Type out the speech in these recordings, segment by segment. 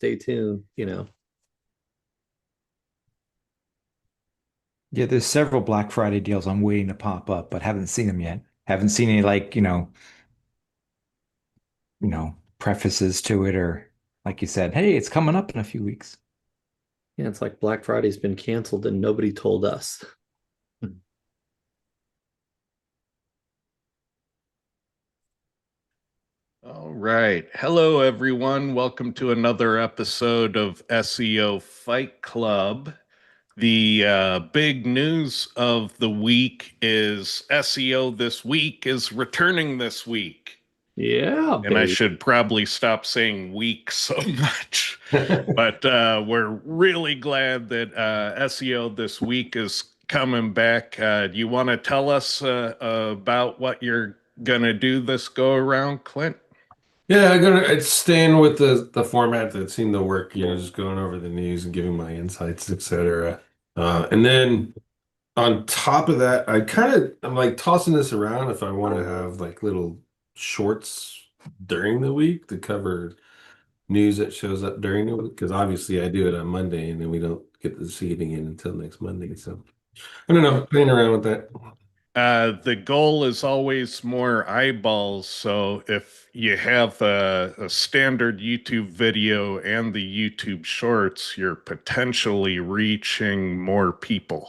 stay tuned, Yeah, there's several Black Friday deals I'm waiting to pop up, but haven't seen them yet. Haven't seen any like, prefaces to it or like you said, hey, it's coming up in a few weeks. Yeah, it's like Black Friday's been canceled and nobody told us. All right. Hello, everyone. Welcome to another episode of SEO Fight Club. The big news of the week is SEO this week is returning this week. Yeah, And I baby. should probably stop saying week so much. But we're really glad that SEO this week is coming back. Do you want to tell us about what you're going to do this go around, Clint? Yeah, it's staying with the format that seemed to work, just going over the news and giving my insights, etc. And then on top of that, I'm like tossing this around if I want to have like little shorts during the week to cover news that shows up during the week, because obviously I do it on Monday and then we don't get to see it again until next Monday. So I don't know, playing around with that. The goal is always more eyeballs. So if you have a standard YouTube video and the YouTube shorts, you're potentially reaching more people.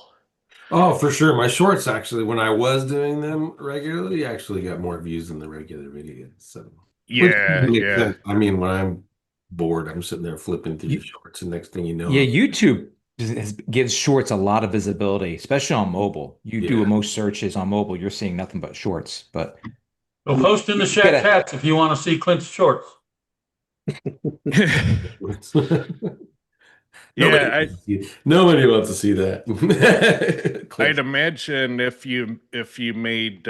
Oh, for sure. My shorts actually, when I was doing them regularly, actually got more views than the regular videos. So, which Yeah, makes yeah. sense. I mean, when I'm bored, I'm sitting there flipping through the You, shorts, and next thing you know, yeah, YouTube gives shorts a lot of visibility, especially on mobile. You do yeah. most searches on mobile, you're seeing nothing but shorts. But So you, post in the you chat gotta, chats if you want to see Clint's shorts. Yeah, Nobody wants to see that. I'd Clint. imagine if you made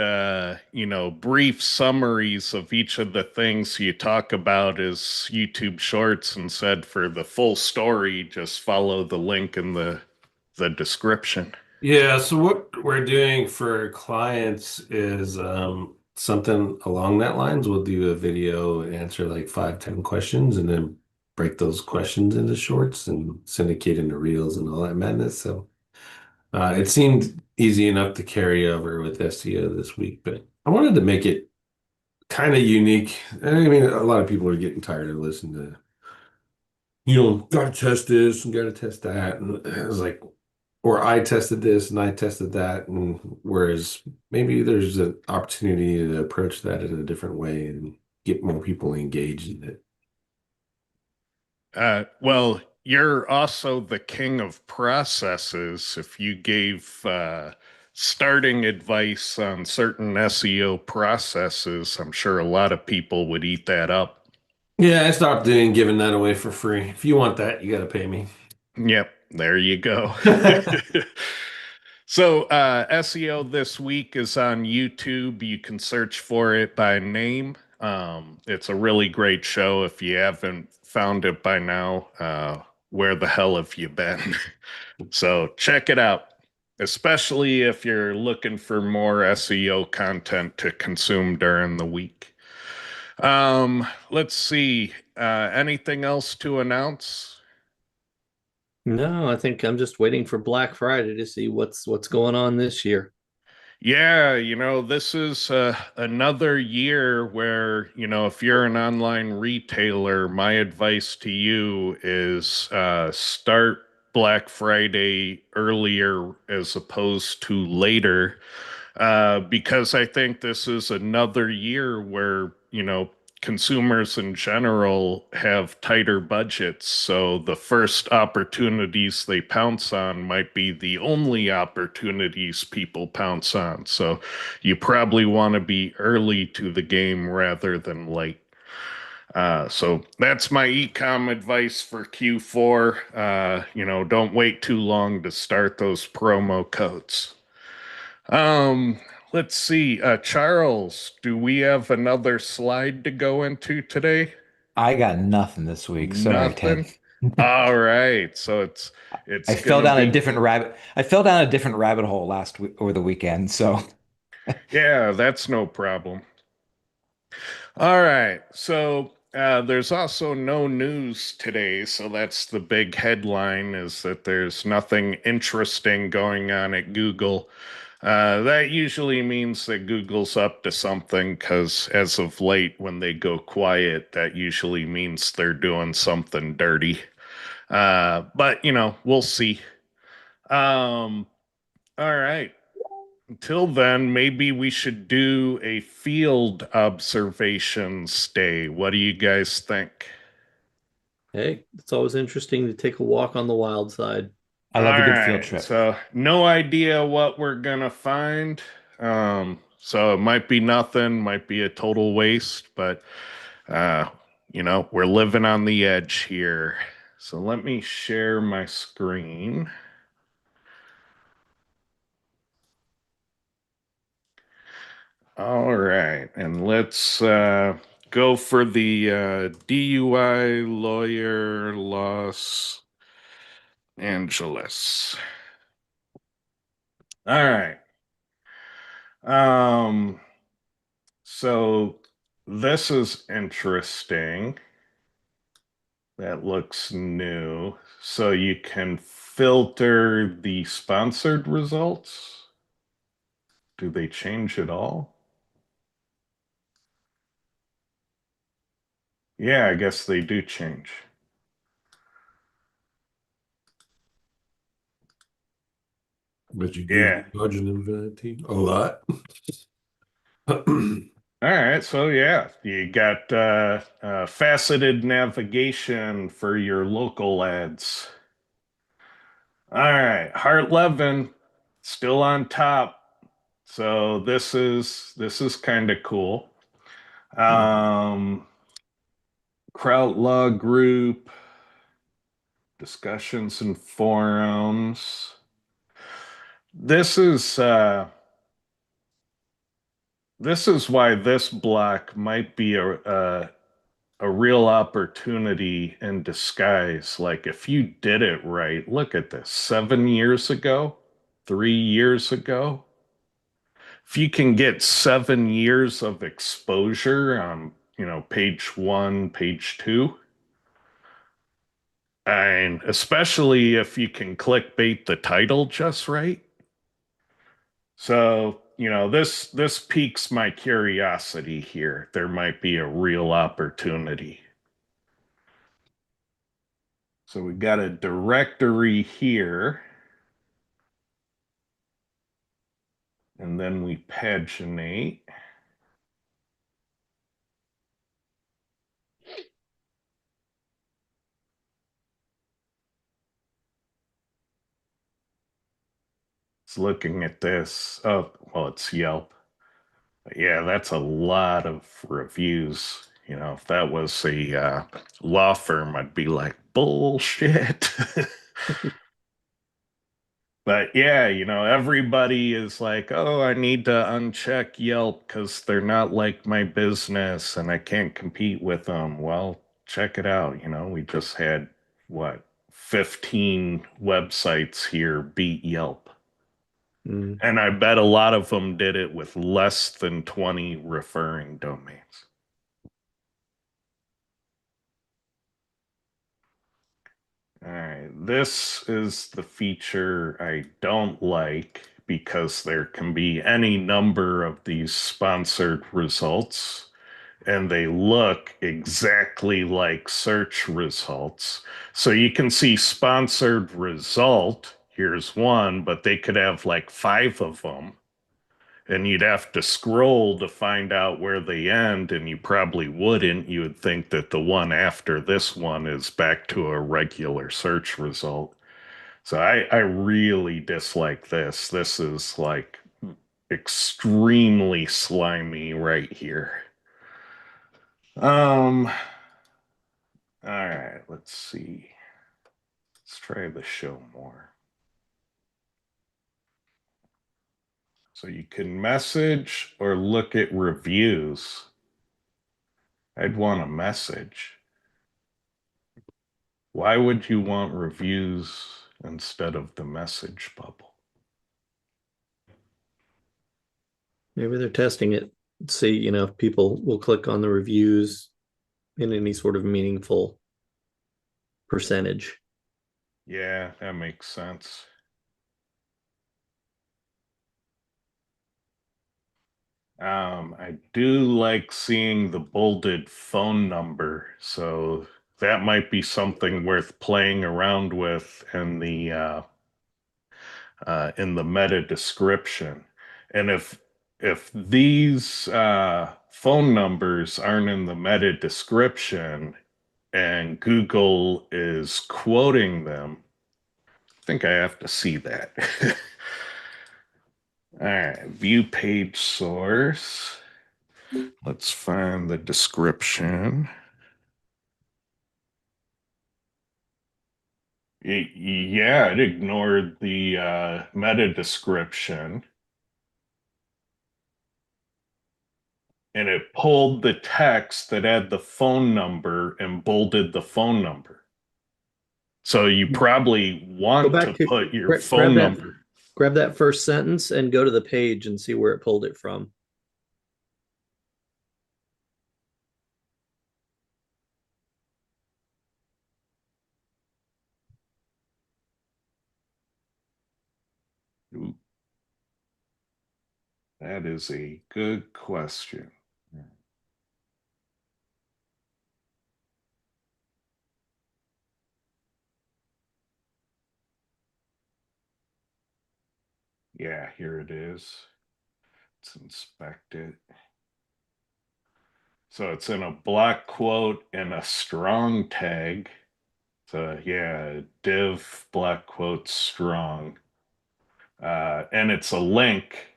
brief summaries of each of the things you talk about as YouTube shorts and said for the full story, just follow the link in the description. Yeah, so what we're doing for clients is something along that lines. We'll do a video, answer like 5, 10 questions, and then break those questions into shorts and syndicate into reels and all that madness. So it seemed easy enough to carry over with SEO this week, but I wanted to make it kind of unique. I mean, a lot of people are getting tired of listening to, gotta test this and gotta test that. And I was like, or I tested this and I tested that. And whereas maybe there's an opportunity to approach that in a different way and get more people engaged in it. Well, you're also the king of processes. If you gave starting advice on certain SEO processes, I'm sure a lot of people would eat that up. Yeah, I stopped doing giving that away for free. If you want that, you got to pay me. Yep, there you go. So, SEO this week is on YouTube. You can search for it by name. It's a really great show. If you haven't found it by now, where the hell have you been? So, check it out, especially if you're looking for more SEO content to consume during the week. Let's see. Anything else to announce? No, I think I'm just waiting for Black Friday to see what's going on this year. Yeah, this is another year where, if you're an online retailer, my advice to you is start Black Friday earlier as opposed to later, because I think this is another year where, consumers in general have tighter budgets. So the first opportunities they pounce on might be the only opportunities people pounce on. So you probably want to be early to the game rather than late. So that's my ecom advice for Q4. Don't wait too long to start those promo codes. Um, let's see. Charles, do we have another slide to go into today? I got nothing this week. Sorry, Ted. Nothing. All right. So it's I fell gonna down a be, different rabbit. I fell down a different rabbit hole last week over the weekend. So yeah, that's no problem. All right. So There's also no news today, so that's the big headline, is that there's nothing interesting going on at Google. That usually means that Google's up to something, because as of late, when they go quiet, that usually means they're doing something dirty. But, we'll see. Um, all right. Until then, maybe we should do a field observations day. What do you guys think? Hey, it's always interesting to take a walk on the wild side. I All love a good field right, trip. so no idea what we're gonna find. So it might be nothing, might be a total waste, but uh, we're living on the edge here. So let me share my screen. All right, and let's go for the DUI lawyer Los Angeles. All right. Um, so this is interesting. That looks new. So you can filter the sponsored results. Do they change at all? Yeah, I guess they do change. But you Yeah. Google margin infinity a lot. All right, so yeah, you got faceted navigation for your local ads. All right, Heart Levin still on top. So this is kind of cool. Kraut Law Group, discussions and forums. This is why this block might be a real opportunity in disguise. Like, if you did it right, look at this, 7 years ago, 3 years ago. If you can get 7 years of exposure on, page one, page two, and especially if you can clickbait the title just right. So, this piques my curiosity here. There might be a real opportunity. So we got a directory here, and then we paginate. It's looking at this. Oh, well, it's Yelp. But yeah, that's a lot of reviews. If that was a law firm, I'd be like, bullshit. But yeah, everybody is like, oh, I need to uncheck Yelp because they're not like my business and I can't compete with them. Well, check it out. We just had what, 15 websites here beat Yelp. Mm. And I bet a lot of them did it with less than 20 referring domains. All right, this is the feature I don't like, because there can be any number of these sponsored results and they look exactly like search results. So you can see sponsored result, here's one, but they could have like 5 of them. And you'd have to scroll to find out where they end, and you probably wouldn't. You would think that the one after this one is back to a regular search result. So I really dislike this. This is like extremely slimy right here. All right, let's see. Let's try the show more. So you can message or look at reviews. I'd want a message. Why would you want reviews instead of the message bubble? Maybe they're testing it. See, if people will click on the reviews, in any sort of meaningful percentage. Yeah, that makes sense. I do like seeing the bolded phone number, so that might be something worth playing around with in the meta description. And if these phone numbers aren't in the meta description and Google is quoting them, I think I have to see that. All right, view page source. Let's find the description. Yeah, it ignored the meta description and it pulled the text that had the phone number and bolded the phone number. So you probably Go want back to to put your grab phone that number. grab that first sentence and go to the page and see where it pulled it from. Ooh, that is a good question. Yeah, here it is. Let's inspect it. So it's in a block quote and a strong tag. So yeah, div block quote strong. And it's a link.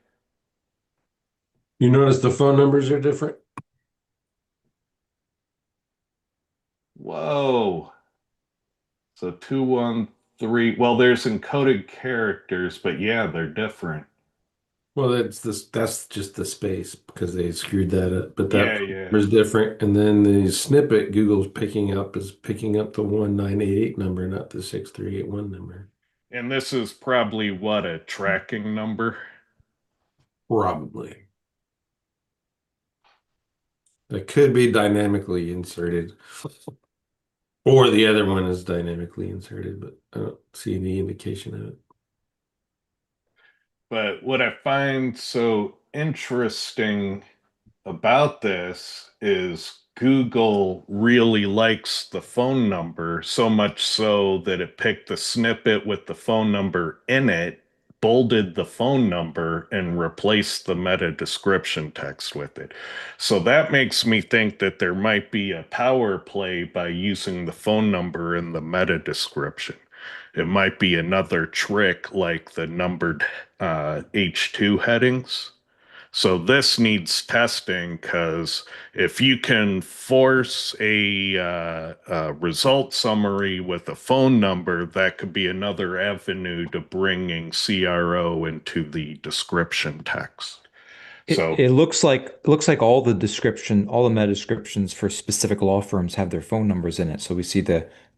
You notice the phone numbers are different? Whoa. So 213. Well, there's encoded characters, but yeah, they're different. Well, that's just the space because they screwed that up. But Yeah, that yeah. is different. And then the snippet Google's picking up is picking up the 1988 number, not the 6381 number. And this is probably what, a tracking number? Probably. That could be dynamically inserted. Or the other one is dynamically inserted, but I don't see any indication of it. But what I find so interesting about this is Google really likes the phone number, so much so that it picked the snippet with the phone number in it, bolded the phone number, and replaced the meta description text with it. So that makes me think that there might be a power play by using the phone number in the meta description. It might be another trick like the numbered H2 headings. So this needs testing because if you can force a result summary with a phone number, that could be another avenue to bringing CRO into the description text. So It looks like all the meta descriptions for specific law firms have their phone numbers in it. So we see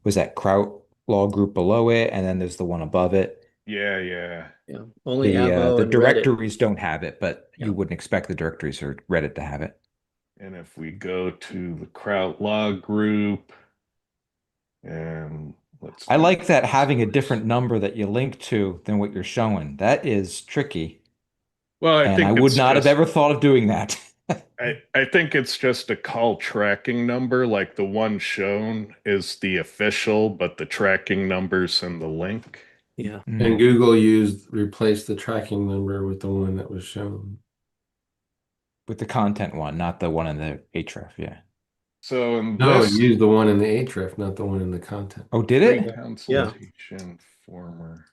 was that Kraut law group below it, and then there's the one above it. yeah, yeah. Yeah, only The Avvo and Reddit. directories don't have it, but Yeah. you wouldn't expect the directories or Reddit to have it. And if we go to the Kraut log group and let's I do like that having a different number that you link to than what you're showing. That is tricky. well, I And I think would it's not have just ever thought of doing that. I think it's just a call tracking number, like the one shown is the official, but the tracking number's in the link. Yeah. And Google replaced the tracking number with the one that was shown. With the content one, not the one in the href. Yeah. So in No, it this used the one in the href, not the one in the content. Oh, did it? Yeah. consultation former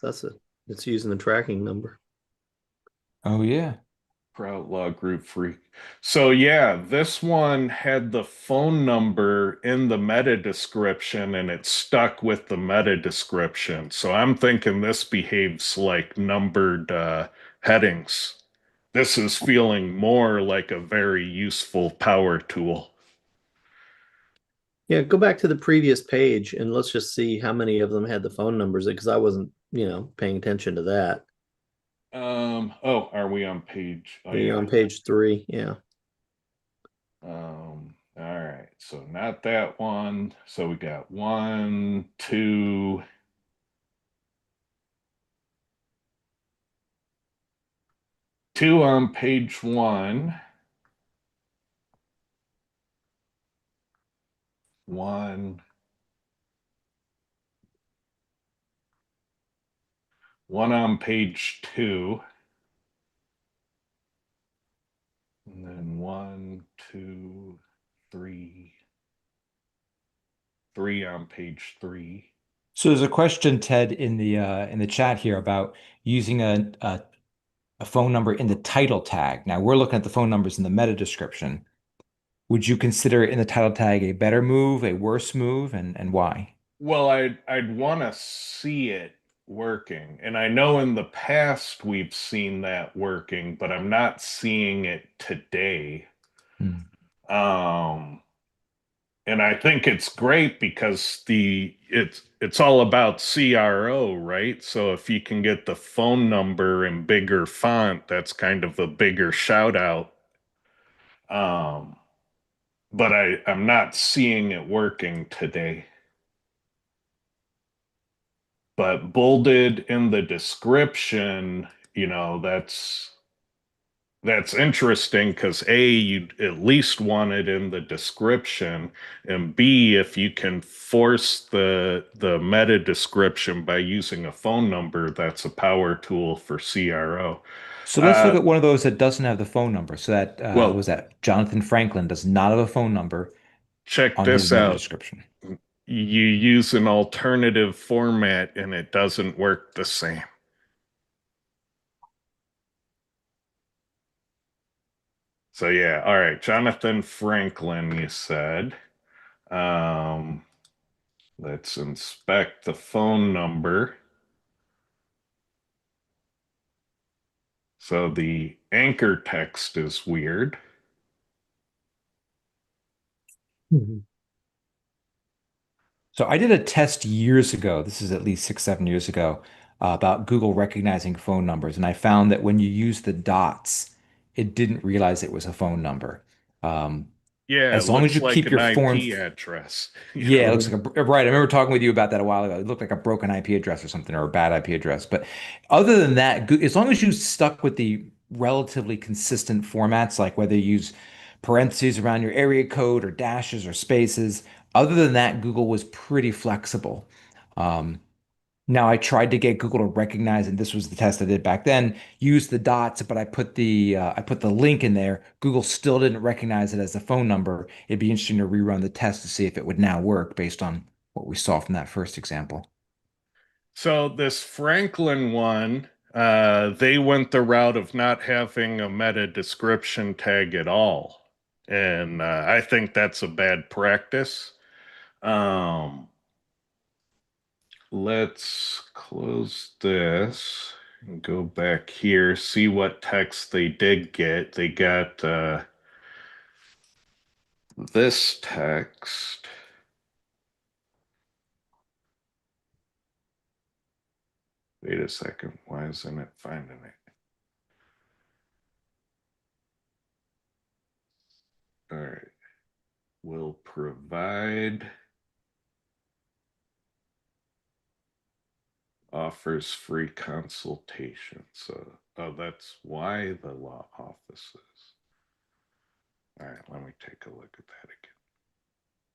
That's it. It's using the tracking number. Oh, yeah. Kraut log group freak. So yeah, this one had the phone number in the meta description and it stuck with the meta description. So I'm thinking this behaves like numbered headings. This is feeling more like a very useful power tool. Yeah, go back to the previous page and let's just see how many of them had the phone numbers because I wasn't, paying attention to that. Oh, are we on page? Oh, You're yeah. on page 3. Yeah. All right, so not that one. So we got 1, 2, 2 on page 1. 1, 1 on page 2. And then 1, 2, 3, 3 on page 3. So there's a question, Ted, in the chat here about using a phone number in the title tag. Now we're looking at the phone numbers in the meta description. Would you consider it in the title tag a better move, a worse move, and why? Well, I'd want to see it working. And I know in the past we've seen that working, but I'm not seeing it today. Hmm. And I think it's great because it's all about CRO, right? So if you can get the phone number in bigger font, that's kind of a bigger shout out. But I'm not seeing it working today. But bolded in the description, that's interesting because A, you at least want it in the description, and B, if you can force the meta description by using a phone number, that's a power tool for CRO. So let's look at one of those that doesn't have the phone number. So that what Well, was that? Jonathan Franklin does not have a phone number check on his this meta out. description. You use an alternative format and it doesn't work the same. So yeah, all right, Jonathan Franklin, you said. Um, let's inspect the phone number. So the anchor text is weird. So I did a test years ago. This is at least 6, 7 years ago, about Google recognizing phone numbers, and I found that when you use the dots, it didn't realize it was a phone number. Um, Yeah, it as long as looks you like keep an your form, IP address. yeah, it looks like right. I remember talking with you about that a while ago. It looked like a broken IP address or something, or a bad IP address. But other than that, as long as you stuck with the relatively consistent formats, like whether you use parentheses around your area code or dashes or spaces, other than that, Google was pretty flexible. Um, Now I tried to get Google to recognize, and this was the test I did back then, use the dots, but I put the link in there. Google still didn't recognize it as a phone number. It'd be interesting to rerun the test to see if it would now work based on what we saw from that first example. So this Franklin one, they went the route of not having a meta description tag at all. And I think that's a bad practice. Um, let's close this and go back here, see what text they did get. They got this text. Wait a second. Why isn't it finding it? All right. Will provide, offers free consultation. So, oh, that's why the law offices. All right, let me take a look at that again.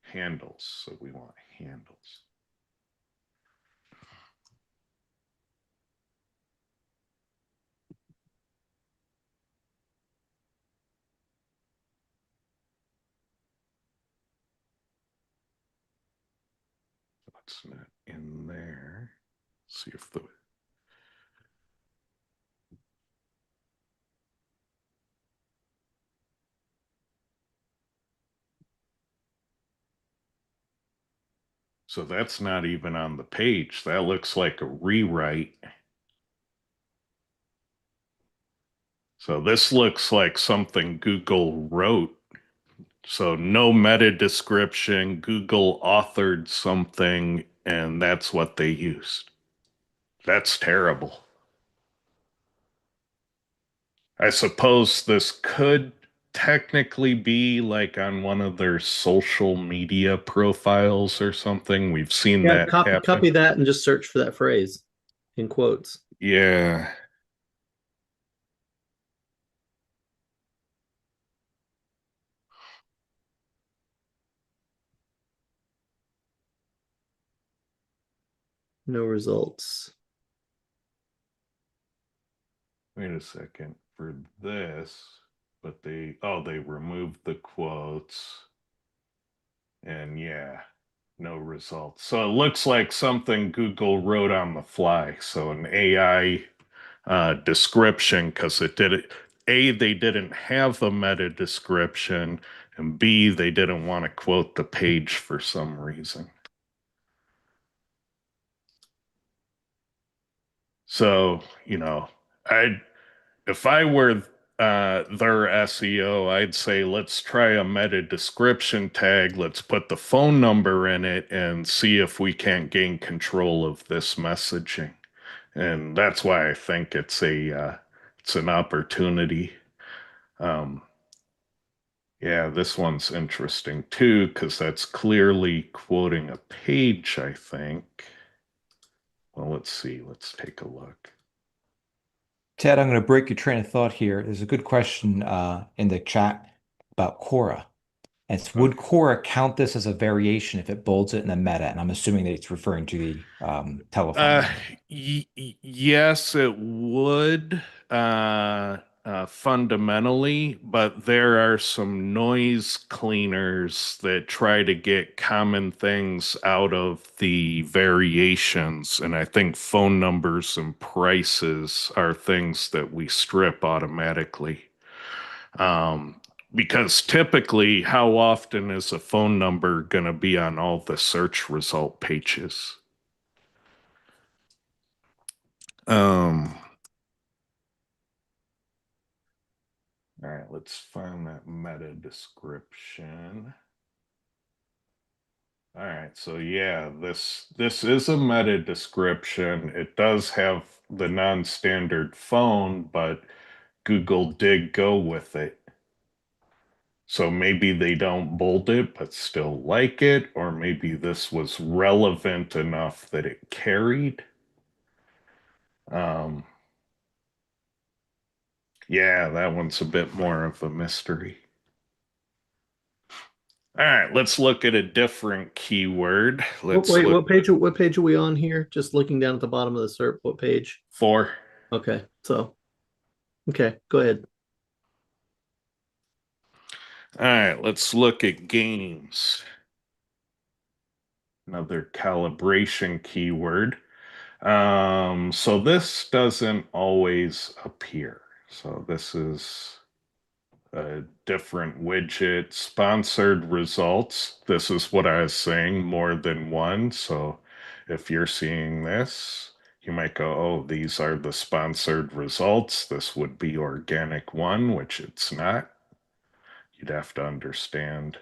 Handles. So we want handles. What's not in there? See if the so that's not even on the page. That looks like a rewrite. So this looks like something Google wrote. So no meta description, Google authored something, and that's what they used. That's terrible. I suppose this could technically be like on one of their social media profiles or something. We've seen Yeah, that copy happen. that and just search for that phrase in quotes. Yeah. No results. Wait a second. For this, but they removed the quotes. And yeah, no results. So it looks like something Google wrote on the fly. So an AI description, because it did it. A, they didn't have a meta description, and B, they didn't want to quote the page for some reason. So, if I were their SEO, I'd say let's try a meta description tag. Let's put the phone number in it and see if we can't gain control of this messaging. And that's why I think it's an opportunity. Um, yeah, this one's interesting too because that's clearly quoting a page, I think. Well, let's see. Let's take a look. Ted, I'm going to break your train of thought here. There's a good question in the chat about Quora. And it's, would Quora count this as a variation if it bolds it in the meta? And I'm assuming that it's referring to the telephone number. Yes, it would fundamentally, but there are some noise cleaners that try to get common things out of the variations. And I think phone numbers and prices are things that we strip automatically. Um, because typically, how often is a phone number going to be on all the search result pages? Um, all right, let's find that meta description. All right, so yeah, this is a meta description. It does have the non-standard phone, but Google did go with it. So maybe they don't bold it, but still like it, or maybe this was relevant enough that it carried. Um, yeah, that one's a bit more of a mystery. All right, let's look at a different keyword. Let's Wait, look what page are we on here? Just looking down at the bottom of the SERP, what page? for. Okay, okay, go ahead. All right, let's look at games. Another calibration keyword. So this doesn't always appear. So this is a different widget. Sponsored results. This is what I was saying, more than one. So if you're seeing this, you might go, oh, these are the sponsored results. This would be organic one, which it's not. You'd have to understand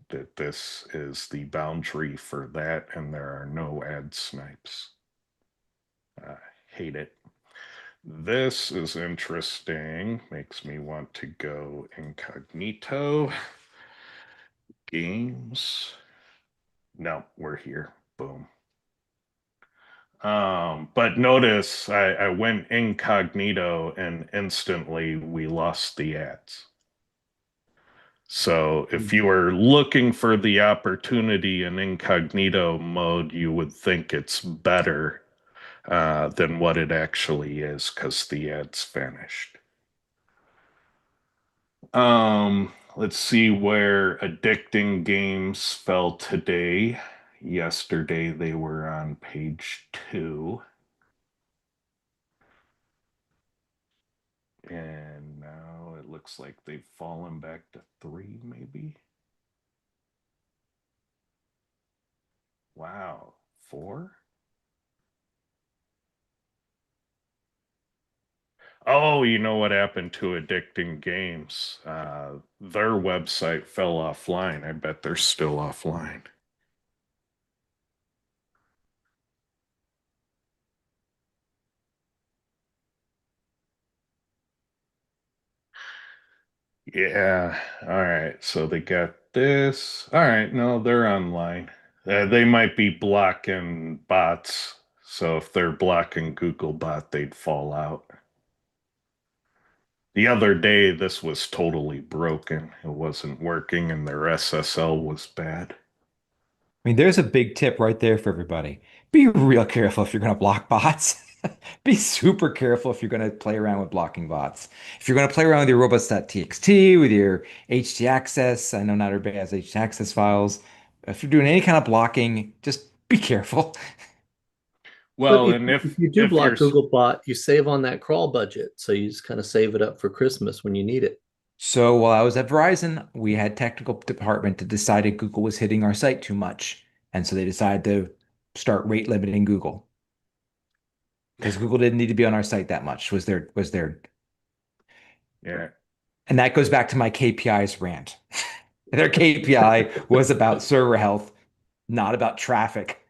that this is the boundary for that, and there are no ad snipes. Hate it. This is interesting. Makes me want to go incognito. Games. No, we're here. Boom. But notice I went incognito and instantly we lost the ads. So if you were looking for the opportunity in incognito mode, you would think it's better than what it actually is because the ads vanished. Let's see where addicting games fell today. Yesterday they were on page 2. And now it looks like they've fallen back to 3, maybe. Wow, 4? Oh, you know what happened to Addicting Games? Their website fell offline. I bet they're still offline. Yeah. All right. So they got this. All right. No, they're online. They might be blocking bots. So if they're blocking Googlebot, they'd fall out. The other day, this was totally broken. It wasn't working, and their SSL was bad. I mean, there's a big tip right there for everybody. Be real careful if you're going to block bots. Be super careful if you're going to play around with blocking bots. If you're going to play around with your robots.txt, with your htaccess, I know not everybody has htaccess files. If you're doing any kind of blocking, just be careful. But Well, if, and if you do if you're block Googlebot, you save on that crawl budget. So you just kind of save it up for Christmas when you need it. So while I was at Verizon, we had technical department that decided Google was hitting our site too much. And so they decided to start rate limiting Google because Google didn't need to be on our site that much was their yeah. and that goes back to my KPIs rant. Their KPI was about server health, not about traffic.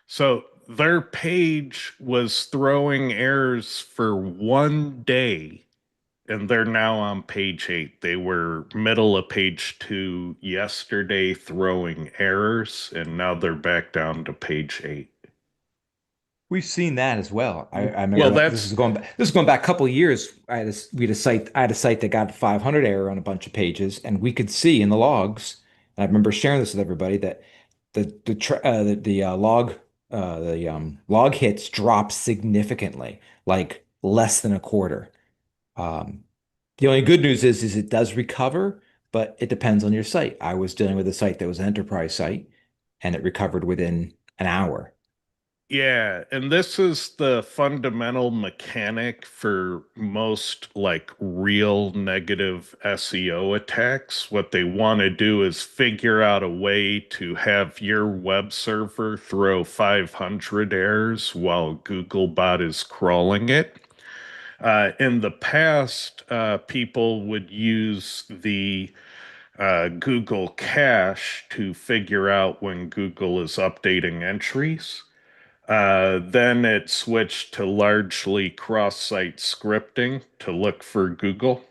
So their page was throwing errors for 1 day, and they're now on page 8. They were middle of page 2 yesterday throwing errors, and now they're back down to page 8. We've seen that as well. I Well, remember this is that's going back. This is going back a couple of years. We had a site. I had a site that got 500 error on a bunch of pages, and we could see in the logs. And I remember sharing this with everybody that log hits dropped significantly, like less than a quarter. Um, the only good news is it does recover, but it depends on your site. I was dealing with a site that was an enterprise site, and it recovered within an hour. Yeah, and this is the fundamental mechanic for most like real negative SEO attacks. What they want to do is figure out a way to have your web server throw 500 errors while Googlebot is crawling it. In the past, people would use the Google cache to figure out when Google is updating entries. Then it switched to largely cross-site scripting to look for Google.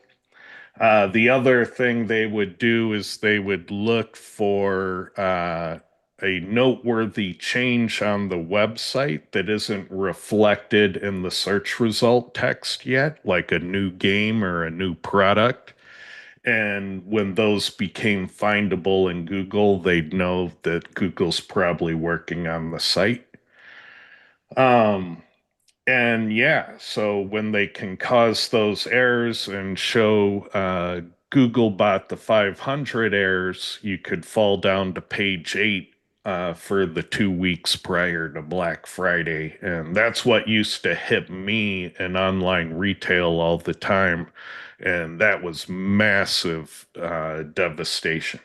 The other thing they would do is they would look for a noteworthy change on the website that isn't reflected in the search result text yet, like a new game or a new product. And when those became findable in Google, they'd know that Google's probably working on the site. Um, and yeah, so when they can cause those errors and show Googlebot the 500 errors, you could fall down to page 8 for the 2 weeks prior to Black Friday. And that's what used to hit me in online retail all the time. And that was massive devastation.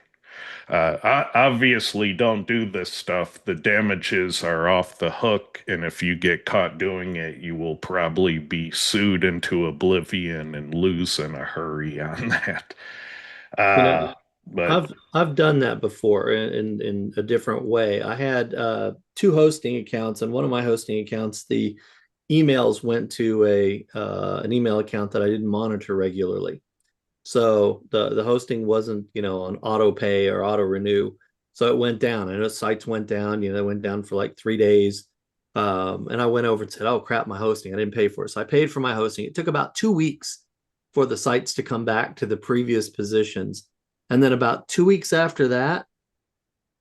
Obviously, don't do this stuff. The damages are off the hook, and if you get caught doing it, you will probably be sued into oblivion and lose in a hurry on that. You know, Uh, but I've done that before in a different way. I had two hosting accounts, and one of my hosting accounts, the emails went to a an email account that I didn't monitor regularly. So the hosting wasn't, on auto pay or auto renew. So it went down. I know sites went down, it went down for like 3 days. And I went over and said, oh crap, my hosting. I didn't pay for it. So I paid for my hosting. It took about 2 weeks for the sites to come back to the previous positions. And then about 2 weeks after that,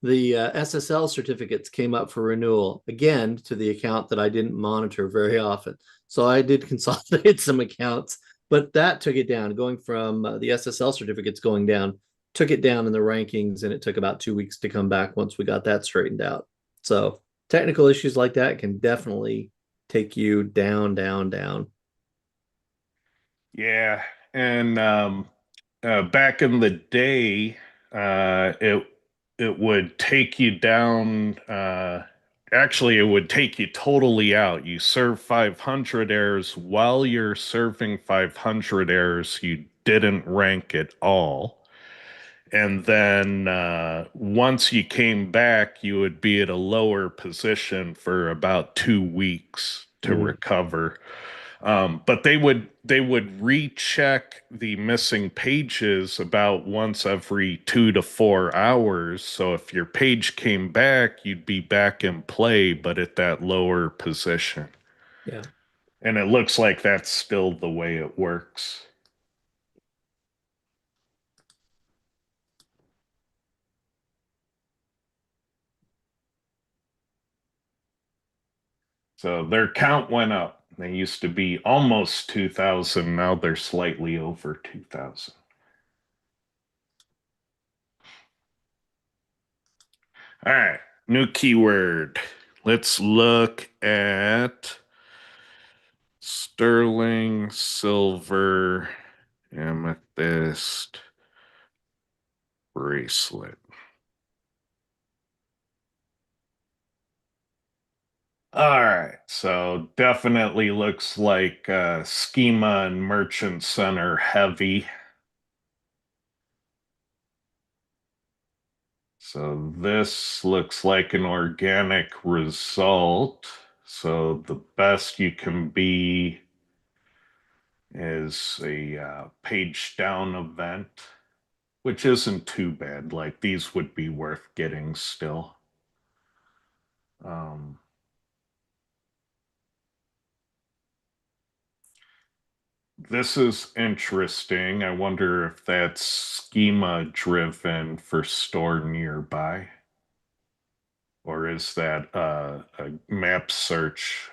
the SSL certificates came up for renewal again to the account that I didn't monitor very often. So I did consolidate some accounts, but that took it down. Going from the SSL certificates going down, took it down in the rankings, and it took about 2 weeks to come back once we got that straightened out. So technical issues like that can definitely take you down, down, down. yeah, and back in the day, it would take you down. Actually, it would take you totally out. You serve 500 errors. While you're serving 500 errors, you didn't rank at all. And then once you came back, you would be at a lower position for about 2 weeks to Mm. recover. But they would recheck the missing pages about once every 2 to 4 hours. So if your page came back, you'd be back in play, but at that lower position. Yeah. And it looks like that's still the way it works. So their count went up. They used to be almost 2,000. Now they're slightly over 2,000. All right, new keyword. Let's look at sterling, silver, amethyst, bracelet. All right, so definitely looks like schema and merchant center heavy. So this looks like an organic result. So the best you can be is a page down event, which isn't too bad. Like these would be worth getting still. This is interesting. I wonder if that's schema driven for store nearby. Or is that a map search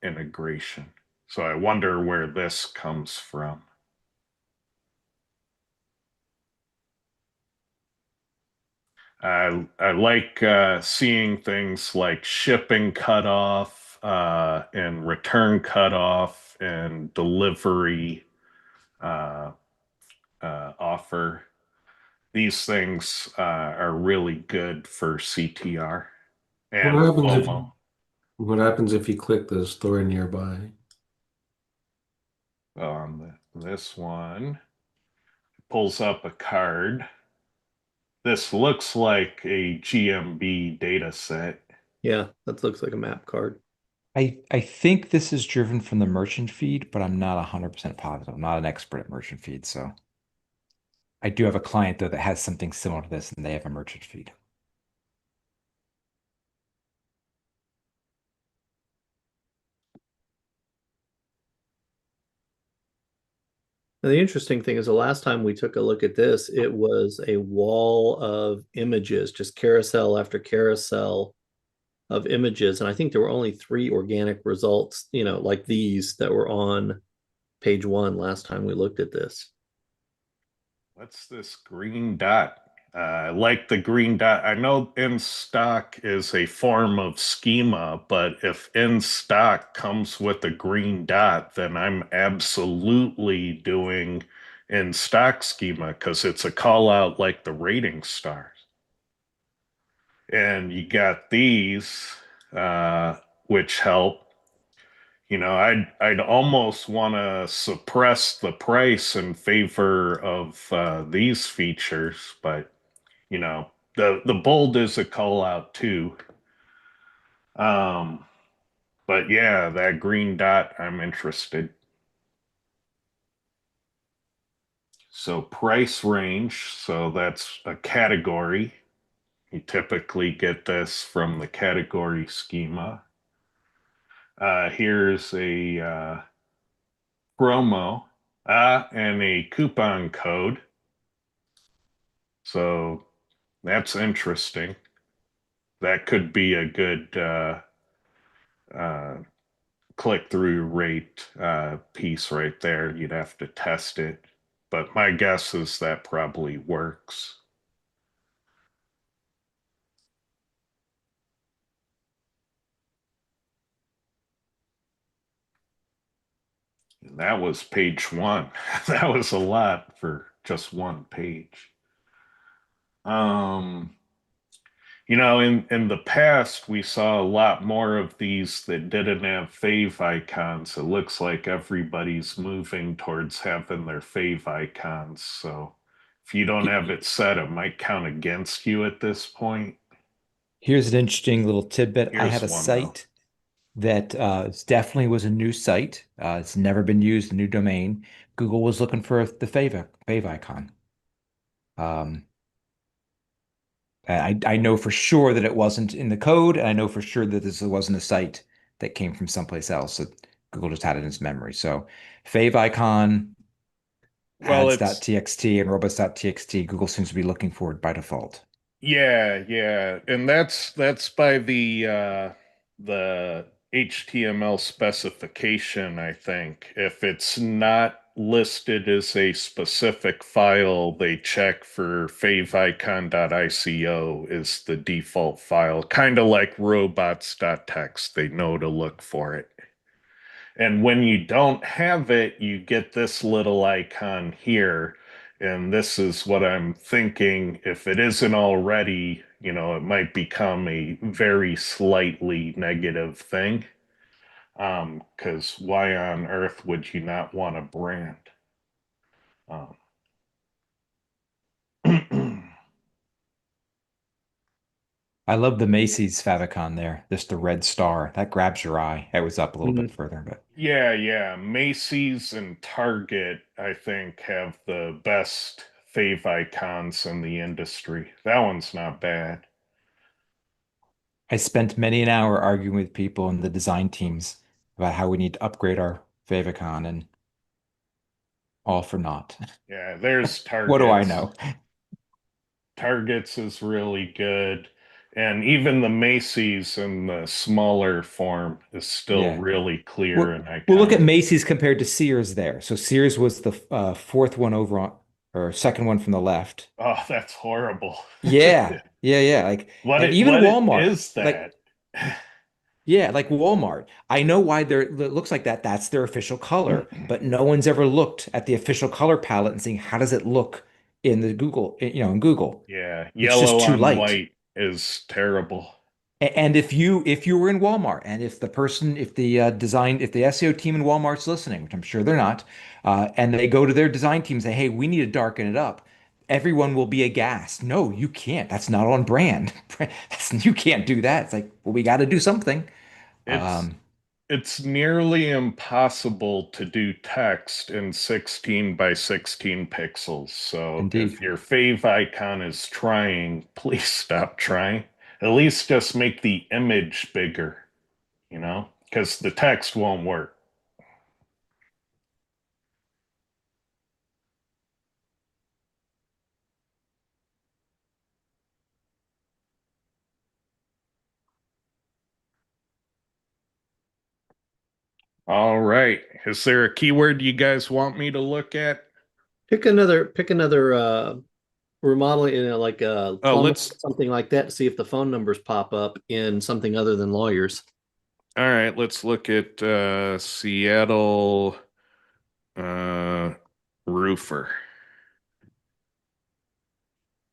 integration? So I wonder where this comes from. I like seeing things like shipping cutoff and return cutoff and delivery offer. These things are really good for CTR and FOMO. What happens if you click the store nearby? On this one, pulls up a card. This looks like a GMB data set. Yeah, that looks like a map card. I think this is driven from the merchant feed, but I'm not 100% positive. I'm not an expert at merchant feed, so I do have a client though that has something similar to this, and they have a merchant feed. Now, the interesting thing is the last time we took a look at this, it was a wall of images, just carousel after carousel of images. And I think there were only 3 organic results, like these that were on page 1 last time we looked at this. What's this green dot? I like the green dot. I know in stock is a form of schema, but if in stock comes with a green dot, then I'm absolutely doing in stock schema because it's a call out like the rating stars. And you got these, which help. I'd almost want to suppress the price in favor of these features, but the bold is a call out too. But yeah, that green dot, I'm interested. So price range, so that's a category. You typically get this from the category schema. Here's a promo and a coupon code. So that's interesting. That could be a good click-through rate piece right there. You'd have to test it. But my guess is that probably works. And that was page 1. That was a lot for just one page. In the past, we saw a lot more of these that didn't have fave icons. It looks like everybody's moving towards having their fave icons. So if you don't have it set, it might count against you at this point. Here's an interesting little tidbit. I Here's had a one, though. site that it definitely was a new site. It's never been used, a new domain. Google was looking for the favicon. Um, I know for sure that it wasn't in the code, and I know for sure that this wasn't a site that came from someplace else. So Google just had it in its memory. So favicon, Well, it's ads.txt, and robots.txt, Google seems to be looking for it by default. yeah, and that's by the HTML specification, I think. If it's not listed as a specific file, they check for favicon.ico is the default file, kind of like robots.txt. They know to look for it. And when you don't have it, you get this little icon here. And this is what I'm thinking. If it isn't already, it might become a very slightly negative thing. Because why on earth would you not want a brand? Um, I love the Macy's favicon there. Just the red star. That grabs your eye. It was up a little bit further, but yeah. Macy's and Target, I think, have the best favicons in the industry. That one's not bad. I spent many an hour arguing with people in the design teams about how we need to upgrade our favicon, and all for naught. Yeah, there's What do I Targets. know? Targets is really good. And even the Macy's in the smaller form is still Yeah. really clear Well, and we'll look at iconic. Macy's compared to Sears there. So Sears was the fourth one over on, or second one from the left. Oh, that's horrible. Yeah. Like, and even What it Walmart, is like, that? yeah, like Walmart. I know why it looks like that. That's their official color, but no one's ever looked at the official color palette and seeing how does it look in the Google, in Google. Yeah, It's just yellow too on light. white is terrible. And if you were in Walmart, and if the person, if the SEO team in Walmart's listening, which I'm sure they're not, and they go to their design team and say, "Hey, we need to darken it up," everyone will be aghast. No, you can't. That's not on brand. You can't do that. It's like, well, we got to do something. It's Um, it's nearly impossible to do text in 16 by 16 pixels. So Indeed. if your fave icon is trying, please stop trying. At least just make the image bigger, because the text won't work. All right. Is there a keyword you guys want me to look at? Pick another remodeling, like Oh, plumber, let's something like that, to see if the phone numbers pop up in something other than lawyers. all right, let's look at Seattle uh roofer.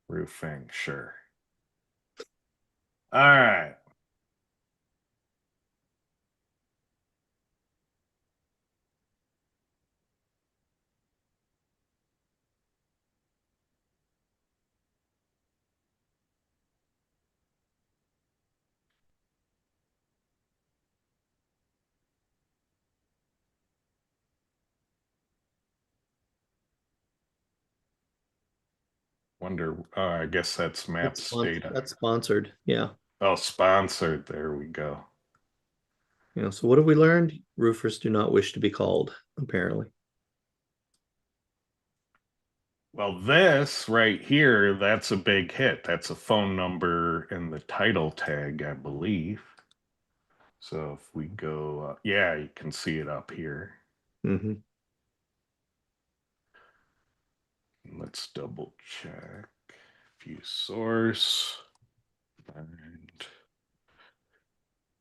Roofing, sure. All right. Wonder, I guess that's That's maps data. that's sponsored. Yeah. Oh, sponsored. There we go. So what have we learned? Roofers do not wish to be called, apparently. Well, this right here, that's a big hit. That's a phone number in the title tag, I believe. So if we go, yeah, you can see it up here. Mm-hmm. Let's double check. View source and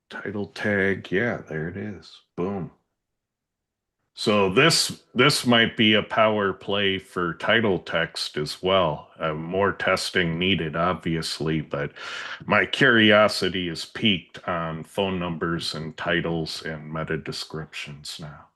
title tag. Yeah, there it is. Boom. So this might be a power play for title text as well. More testing needed, obviously, but my curiosity is piqued on phone numbers and titles and meta descriptions now.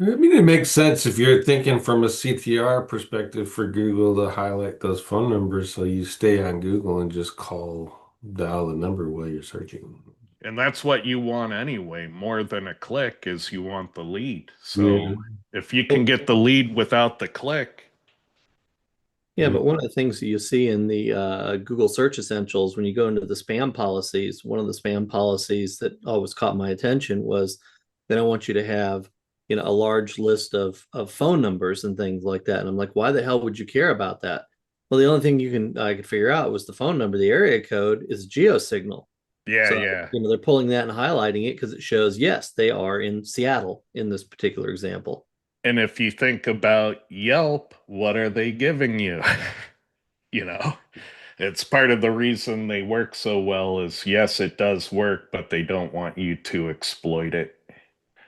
I mean, it makes sense if you're thinking from a CTR perspective for Google to highlight those phone numbers so you stay on Google and just call dial the number while you're searching. And that's what you want anyway, more than a click is you want the lead. So Yeah. if you can get the lead without the click. Yeah, but one of the things that you see in the Google Search Essentials, when you go into the spam policies, one of the spam policies that always caught my attention was they don't want you to have, a large list of phone numbers and things like that. And I'm like, why the hell would you care about that? Well, the only thing I could figure out was the phone number, the area code is geosignal. Yeah, So, yeah. they're pulling that and highlighting it because it shows, yes, they are in Seattle in this particular example. And if you think about Yelp, what are they giving you? It's part of the reason they work so well is, yes, it does work, but they don't want you to exploit it.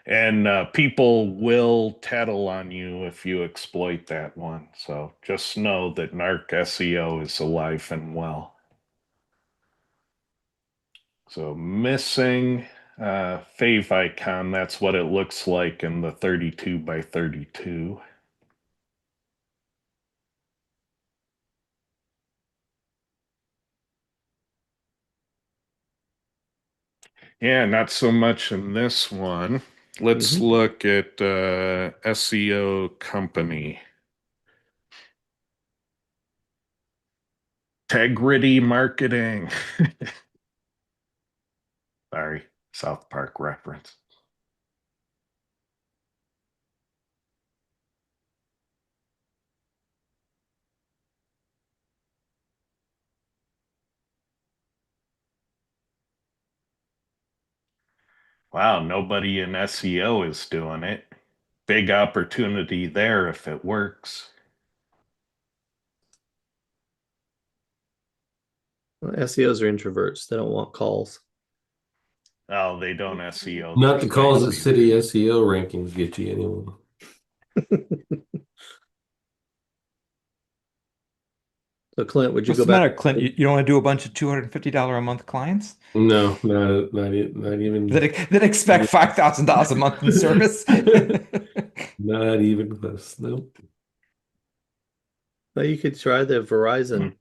And people will tattle on you if you exploit that one. So just know that narc SEO is alive and well. So missing Favicon, that's what it looks like in the 32 by 32. Yeah, not so much in this one. Let's look at SEO company. Integrity marketing. Sorry, South Park reference. Wow, nobody in SEO is doing it. Big opportunity there if it works. Well, SEOs are introverts. They don't want calls. Oh, they don't SEO. Not the their calls that sites city either. SEO rankings get you anymore. So, Clint, would you What's go the back? matter, Clint? You don't want to do a bunch of $250 a month clients No, not even that expect $5,000 a month in service? not even close. Nope. Well, you could try the Verizon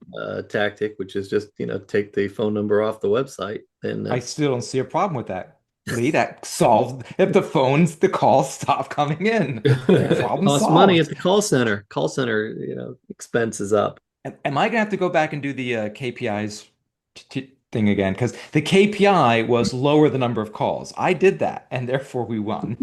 tactic, which is just, take the phone number off the website. And I still don't see a problem with that. Lee, that solves if the calls stop coming in. Problem costs money at solved. the call center. Call center, expenses up. Am I gonna have to go back and do the KPIs thing again? Because the KPI was lower the number of calls. I did that, and therefore we won.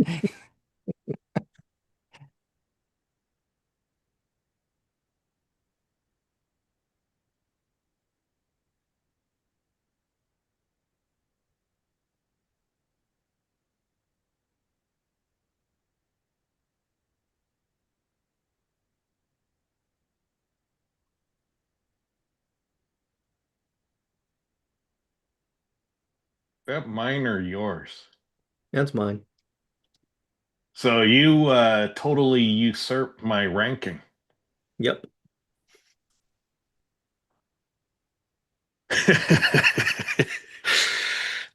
That mine or yours? That's mine. So you totally usurped my ranking. Yep.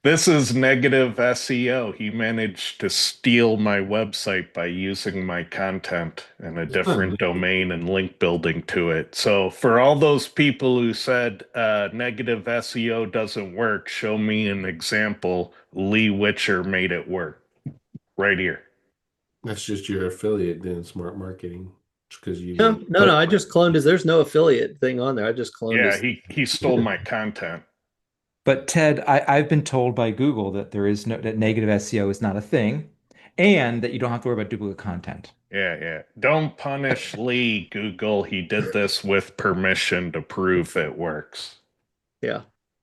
This is negative SEO. He managed to steal my website by using my content and a different domain and link building to it. So for all those people who said negative SEO doesn't work, show me an example. Lee Witcher made it work. Right here. That's just your affiliate doing smart marketing. Because you No, I just cloned his. There's no affiliate thing on there. I just cloned Yeah, his. he stole my content. But Ted, I've been told by Google that that negative SEO is not a thing, and that you don't have to worry about duplicate content. Yeah. Don't punish Lee, Google. He did this with permission to prove it works. Yeah.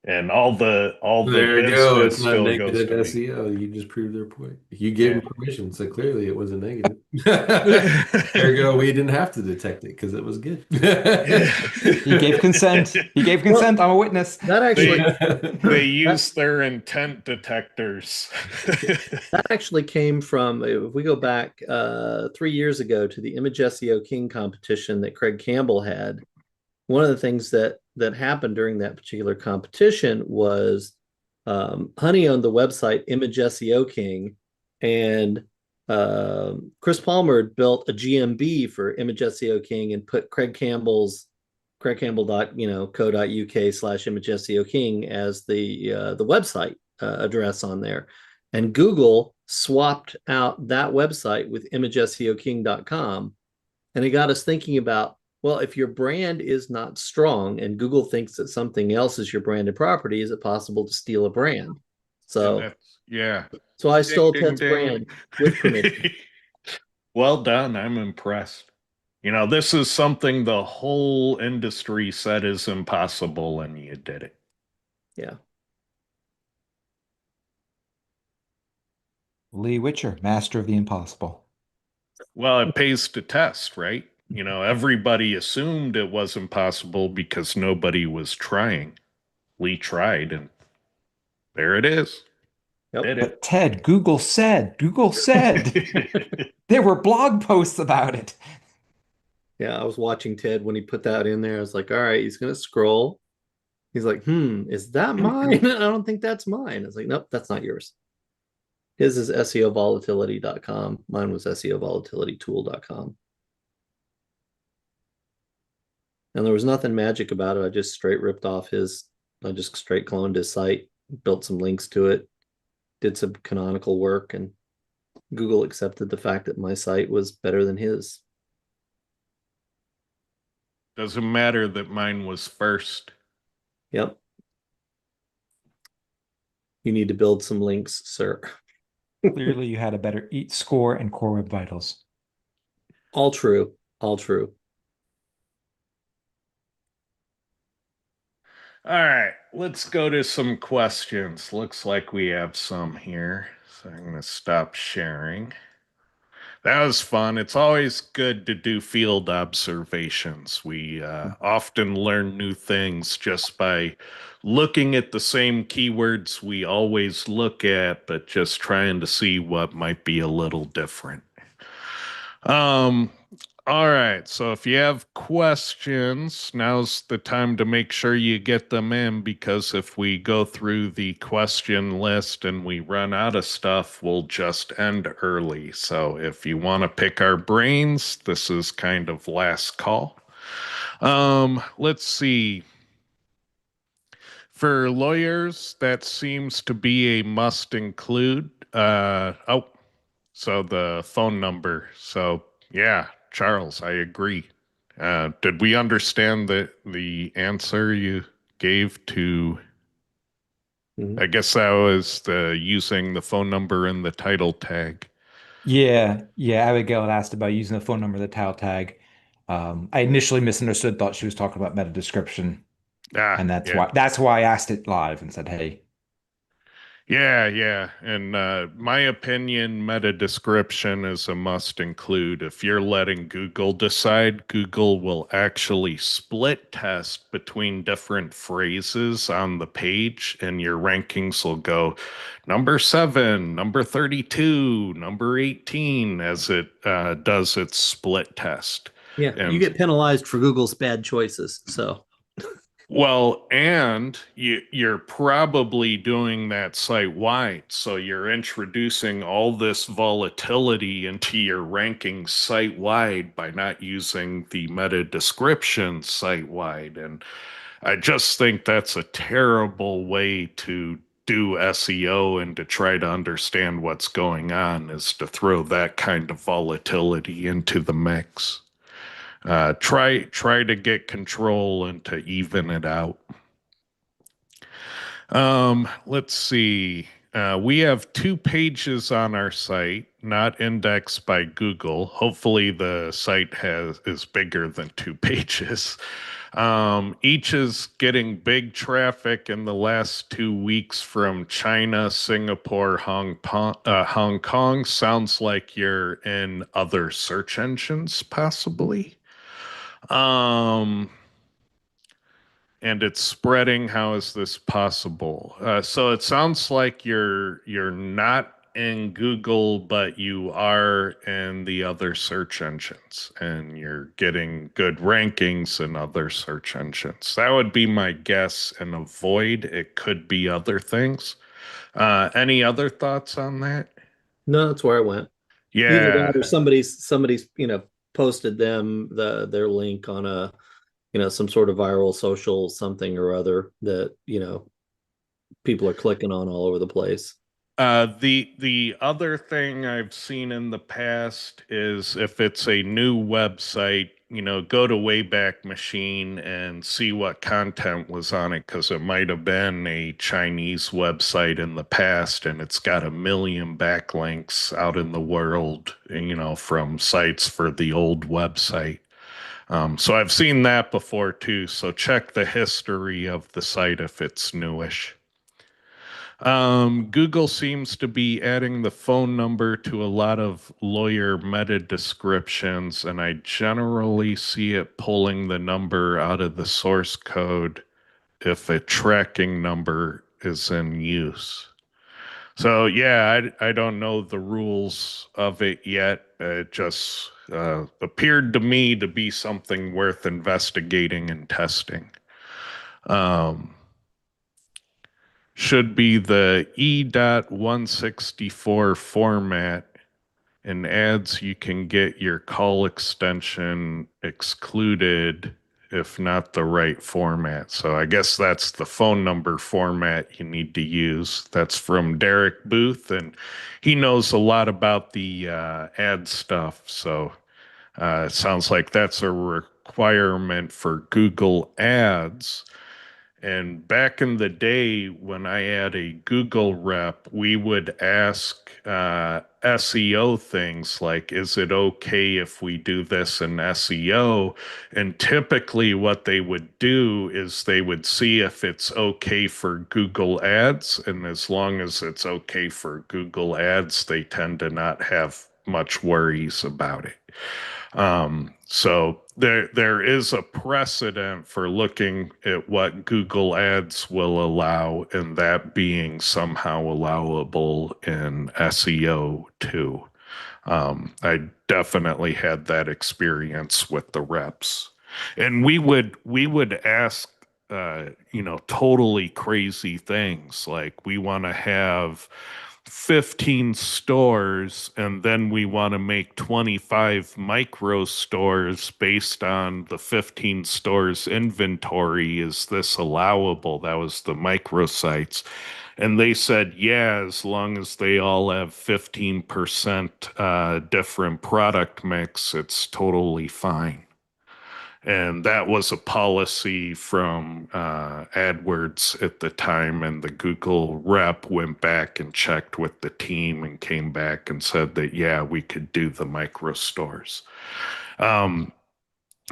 And all the there you go. business It's not still goes negative to me. SEO. You just proved their point. You gave Yeah. them permission, so clearly it wasn't negative. There you go. We didn't have to detect it because it was good. He gave consent. He gave consent. I'm a witness. That actually They use their intent detectors. that actually came from, if we go back 3 years ago to the Image SEO King competition that Craig Campbell had. One of the things that happened during that particular competition was Honey owned the website Image SEO King, and Chris Palmer had built a GMB for Image SEO King and put Craig craigcampbell.co.uk/image SEO king as the website address on there. And Google swapped out that website with imageseoking.com. And it got us thinking about, well, if your brand is not strong and Google thinks that something else is your branded property, is it possible to steal a brand? So, so I stole Ted's brand with permission. Well done. I'm impressed. This is something the whole industry said is impossible, and you did it. Yeah. Lee Witcher, master of the impossible. Well, it pays to test, right? Everybody assumed it was impossible because nobody was trying. Lee tried, and there it is. Yep. Did But Ted, Google said, there were blog posts about it. Yeah, I was watching Ted when he put that in there. I was like, all right, he's going to scroll. He's like, is that mine? I don't think that's mine. I was like, nope, that's not yours. His is SEOvolatility.com. Mine was SEOvolatilitytool.com. And there was nothing magic about it. I just straight ripped off I just straight cloned his site, built some links to it, did some canonical work, and Google accepted the fact that my site was better than his. Doesn't matter that mine was first. Yep. You need to build some links, sir. Clearly, you had a better EAT score and Core Web Vitals. All true. All true. All right, let's go to some questions. Looks like we have some here. So I'm going to stop sharing. That was fun. It's always good to do field observations. We often learn new things just by looking at the same keywords we always look at, but just trying to see what might be a little different. All right, so if you have questions, now's the time to make sure you get them in, because if we go through the question list and we run out of stuff, we'll just end early. So if you want to pick our brains, this is kind of last call. Let's see. For lawyers, that seems to be a must include. So the phone number. So yeah, Charles, I agree. Did we understand the answer you gave to? I guess that was the using the phone number in the title tag. Yeah. Abigail had asked about using the phone number, the title tag. I initially misunderstood, thought she was talking about meta description. And that's why I asked it live and said, hey. Yeah. And my opinion, meta description is a must include. If you're letting Google decide, Google will actually split test between different phrases on the page, and your rankings will go number 7, number 32, number 18 as it does its split test. Yeah, and you get penalized for Google's bad choices. So. Well, and you're probably doing that site-wide, so you're introducing all this volatility into your rankings site-wide by not using the meta description site-wide. And I just think that's a terrible way to do SEO and to try to understand what's going on, is to throw that kind of volatility into the mix. Try to get control and to even it out. Let's see. We have 2 pages on our site, not indexed by Google. Hopefully the site is bigger than 2 pages. Each is getting big traffic in the last 2 weeks from China, Singapore, Hong Kong. Sounds like you're in other search engines, possibly. And it's spreading. How is this possible? So it sounds like you're not in Google, but you are in the other search engines, and you're getting good rankings in other search engines. That would be my guess, and avoid. It could be other things. Any other thoughts on that? No, that's where I went. Yeah. Either that or somebody's posted them their link on a some sort of viral social something or other that, people are clicking on all over the place. The other thing I've seen in the past is if it's a new website, go to Wayback Machine and see what content was on it, because it might have been a Chinese website in the past and it's got a million backlinks out in the world, from sites for the old website. So I've seen that before too. So check the history of the site if it's newish. Google seems to be adding the phone number to a lot of lawyer meta descriptions, and I generally see it pulling the number out of the source code if a tracking number is in use. So yeah, I don't know the rules of it yet. It just appeared to me to be something worth investigating and testing. Um, should be the E.164 format, and ads you can get your call extension excluded if not the right format. So I guess that's the phone number format you need to use. That's from Derek Booth, and he knows a lot about the ad stuff. So it sounds like that's a requirement for Google Ads. And back in the day, when I had a Google rep, we would ask SEO things like, is it okay if we do this in SEO? And typically what they would do is they would see if it's okay for Google Ads. And as long as it's okay for Google Ads, they tend to not have much worries about it. So there is a precedent for looking at what Google Ads will allow, and that being somehow allowable in SEO too. I definitely had that experience with the reps, and we would ask totally crazy things like, we want to have 15 stores, and then we want to make 25 micro stores based on the 15 stores inventory. Is this allowable? That was the microsites. And they said, yeah, as long as they all have 15% different product mix, it's totally fine. And that was a policy from AdWords at the time. And the Google rep went back and checked with the team and came back and said that, yeah, we could do the micro stores.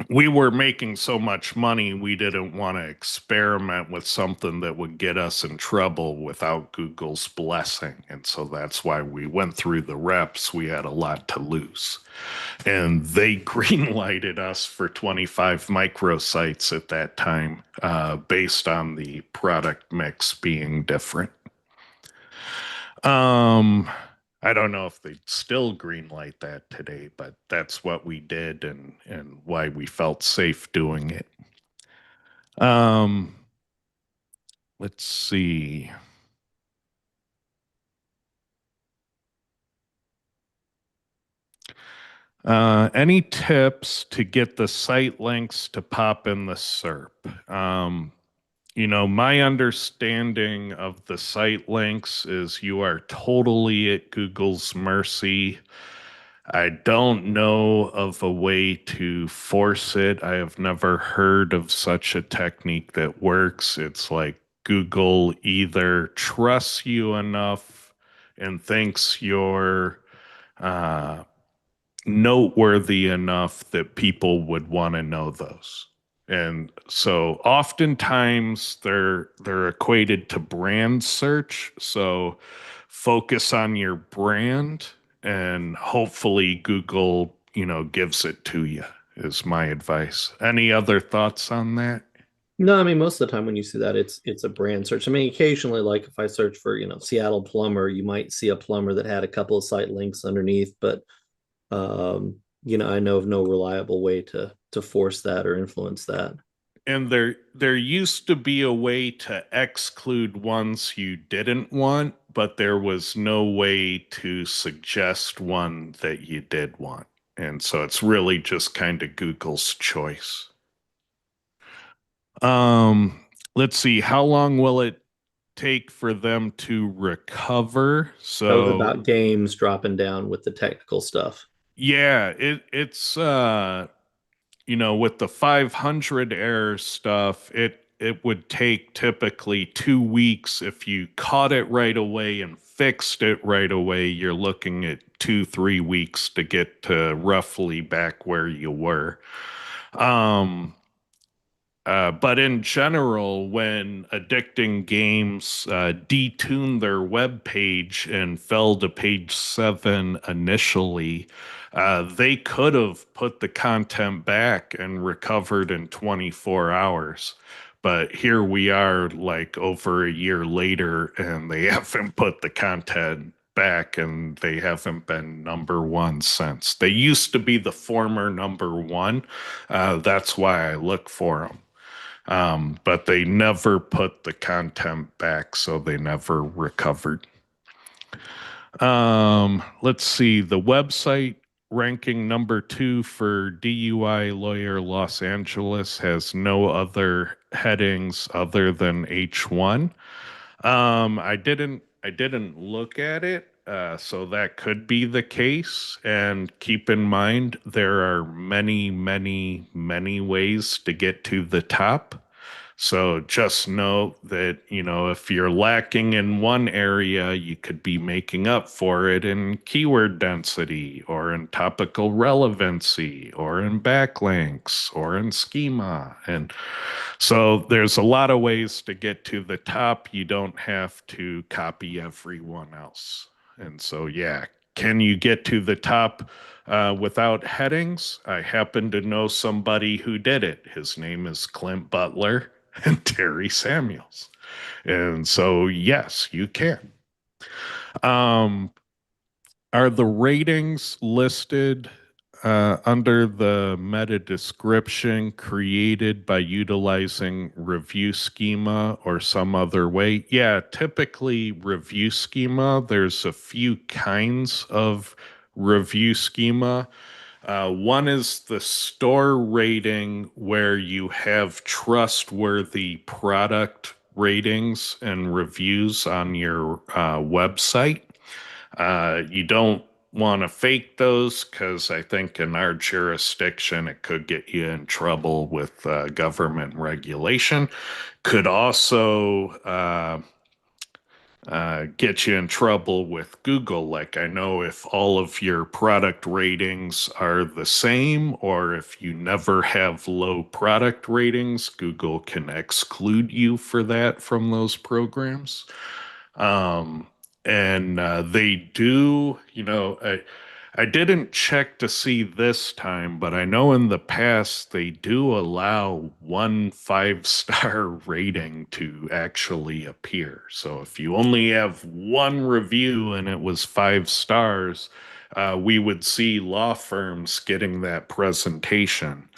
We were making so much money, we didn't want to experiment with something that would get us in trouble without Google's blessing. And so that's why we went through the reps. We had a lot to lose. And they greenlighted us for 25 microsites at that time, based on the product mix being different. I don't know if they'd still greenlight that today, but that's what we did, and why we felt safe doing it. Let's see. Any tips to get the site links to pop in the SERP? My understanding of the site links is you are totally at Google's mercy. I don't know of a way to force it. I have never heard of such a technique that works. It's like Google either trusts you enough and thinks you're noteworthy enough that people would want to know those. And so oftentimes they're equated to brand search. So focus on your brand, and hopefully Google, gives it to you, is my advice. Any other thoughts on that? No, I mean, most of the time when you see that, it's a brand search. I mean, occasionally, like if I search for, Seattle plumber, you might see a plumber that had a couple of site links underneath, but I know of no reliable way to force that or influence that. And there used to be a way to exclude ones you didn't want, but there was no way to suggest one that you did want. And so it's really just kind of Google's choice. Let's see. How long will it take for them to recover? That was So about games dropping down with the technical stuff. yeah, it's with the 500 error stuff, it would take typically 2 weeks. If you caught it right away and fixed it right away, you're looking at 2, 3 weeks to get to roughly back where you were. Um, but in general, when addicting games detune their web page and fell to page 7 initially, they could have put the content back and recovered in 24 hours. But here we are, like over a year later, and they haven't put the content back, and they haven't been number one since. They used to be the former number one. That's why I look for them. But they never put the content back, so they never recovered. Let's see. The website ranking number 2 for DUI lawyer Los Angeles has no other headings other than H1. I didn't look at it, so that could be the case. And keep in mind, there are many, many, many ways to get to the top. So just know that, if you're lacking in one area, you could be making up for it in keyword density or in topical relevancy or in backlinks or in schema. And so there's a lot of ways to get to the top. You don't have to copy everyone else. And so, yeah, can you get to the top without headings? I happen to know somebody who did it. His name is Clint Butler and Terry Samuels. And so, yes, you can. Um, are the ratings listed under the meta description created by utilizing review schema or some other way? Yeah, typically review schema. There's a few kinds of review schema. One is the store rating, where you have trustworthy product ratings and reviews on your website. You don't want to fake those, because I think in our jurisdiction it could get you in trouble with government regulation. Could also get you in trouble with Google. Like, I know if all of your product ratings are the same, or if you never have low product ratings, Google can exclude you for that from those programs. Um, and they do, I didn't check to see this time, but I know in the past they do allow 1 5-star rating to actually appear. So if you only have one review and it was 5 stars, we would see law firms getting that presentation.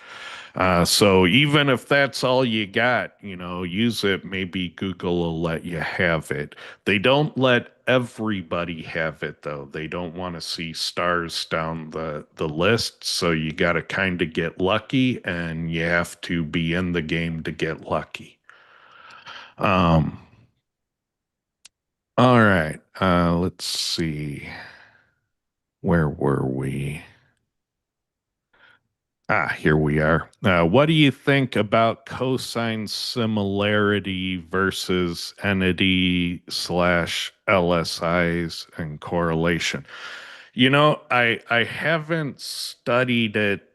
So even if that's all you got, use it. Maybe Google will let you have it. They don't let everybody have it, though. They don't want to see stars down the list. So you got to kind of get lucky, and you have to be in the game to get lucky. Um, all right. Let's see. Where were we? Here we are. What do you think about cosine similarity versus entity slash LSIs and correlation? I haven't studied it